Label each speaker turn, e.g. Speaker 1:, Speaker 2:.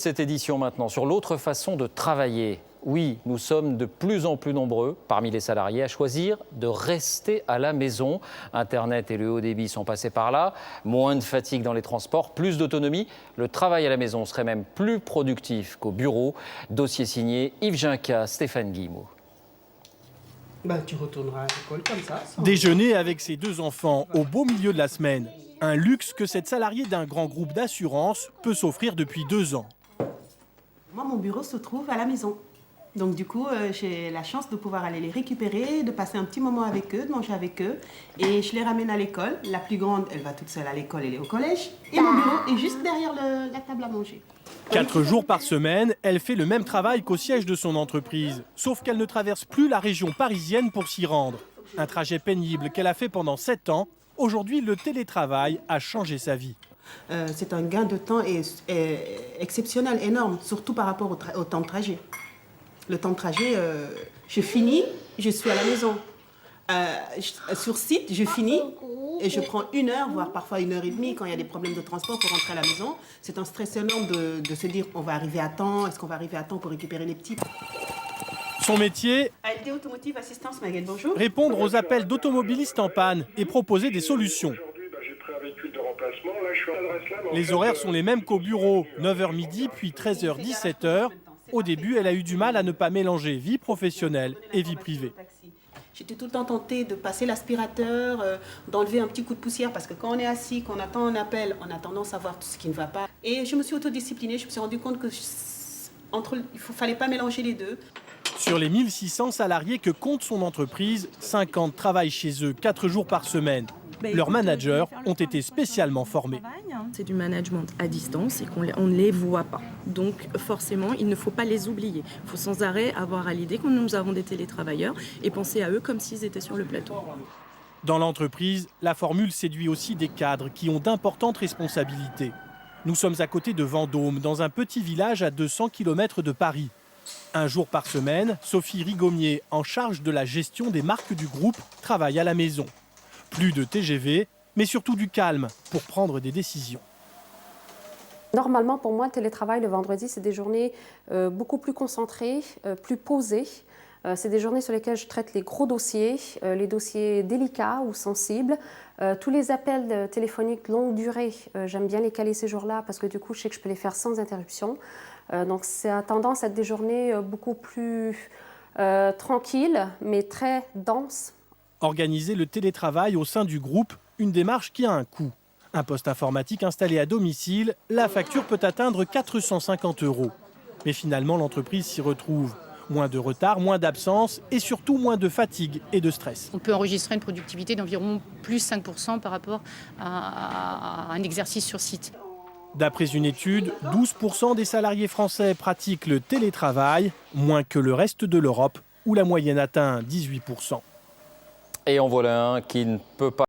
Speaker 1: Cette édition maintenant sur l'autre façon de travailler. Oui, nous sommes de plus en plus nombreux parmi les salariés à choisir de rester à la maison. Internet et le haut débit sont passés par là. Moins de fatigue dans les transports, plus d'autonomie. Le travail à la maison serait même plus productif qu'au bureau. Dossier signé Yves Ginca, Stéphane Guillemot.
Speaker 2: Tu retourneras à l'école comme ça.
Speaker 3: Déjeuner avec ses 2 enfants au beau milieu de la semaine. Un luxe que cette salariée d'un grand groupe d'assurance peut s'offrir depuis 2 ans.
Speaker 2: Moi, mon bureau se trouve à la maison. Donc du coup, j'ai la chance de pouvoir aller les récupérer, de passer un petit moment avec eux, de manger avec eux. Et je les ramène à l'école. La plus grande, elle va toute seule à l'école, elle est au collège. Et mon bureau est juste derrière la table à manger.
Speaker 3: 4 jours par semaine, elle fait le même travail qu'au siège de son entreprise. Sauf qu'elle ne traverse plus la région parisienne pour s'y rendre. Un trajet pénible qu'elle a fait pendant 7 ans. Aujourd'hui, le télétravail a changé sa vie.
Speaker 2: C'est un gain de temps exceptionnel, énorme, surtout par rapport au temps de trajet. Le temps de trajet, je finis, je suis à la maison. Sur site, je finis et je prends 1 heure, voire parfois 1h30 quand il y a des problèmes de transport pour rentrer à la maison. C'est un stress énorme de se dire on va arriver à temps, est-ce qu'on va arriver à temps pour récupérer les petits.
Speaker 3: Son métier,
Speaker 2: ALD Automotive Assistance, Maguette, bonjour.
Speaker 3: répondre aux appels d'automobilistes en panne et proposer des solutions. Les horaires sont les mêmes qu'au bureau, 9h midi puis 13h, 17h. Au début, elle a eu du mal à ne pas mélanger vie professionnelle et vie privée.
Speaker 2: J'étais tout le temps tentée de passer l'aspirateur, d'enlever un petit coup de poussière parce que quand on est assis, qu'on attend un appel, on a tendance à voir tout ce qui ne va pas. Et je me suis autodisciplinée, je me suis rendu compte que fallait pas mélanger les deux.
Speaker 3: Sur les 1600 salariés que compte son entreprise, 50 travaillent chez eux 4 jours par semaine. Leurs managers ont été spécialement formés.
Speaker 4: C'est du management à distance et qu'on ne les voit pas. Donc forcément, il ne faut pas les oublier. Il faut sans arrêt avoir à l'idée que nous avons des télétravailleurs et penser à eux comme s'ils étaient sur le plateau.
Speaker 3: Dans l'entreprise, la formule séduit aussi des cadres qui ont d'importantes responsabilités. Nous sommes à côté de Vendôme, dans un petit village à 200 km de Paris. 1 jour par semaine, Sophie Rigommier, en charge de la gestion des marques du groupe, travaille à la maison. Plus de TGV, mais surtout du calme pour prendre des décisions.
Speaker 5: Normalement, pour moi, le télétravail le vendredi, c'est des journées beaucoup plus concentrées, plus posées. C'est des journées sur lesquelles je traite les gros dossiers, les dossiers délicats ou sensibles. Tous les appels téléphoniques longue durée, j'aime bien les caler ces jours-là parce que du coup, je sais que je peux les faire sans interruption. Donc, ça a tendance à être des journées beaucoup plus tranquilles, mais très denses.
Speaker 3: Organiser le télétravail au sein du groupe, une démarche qui a un coût. Un poste informatique installé à domicile, la facture peut atteindre 450 €. Mais finalement, l'entreprise s'y retrouve. Moins de retard, moins d'absence et surtout moins de fatigue et de stress.
Speaker 6: On peut enregistrer une productivité d'environ plus 5% par rapport à un exercice sur site.
Speaker 3: D'après une étude, 12% des salariés français pratiquent le télétravail, moins que le reste de l'Europe, où la moyenne atteint 18%.
Speaker 1: Et en voilà un qui ne peut pas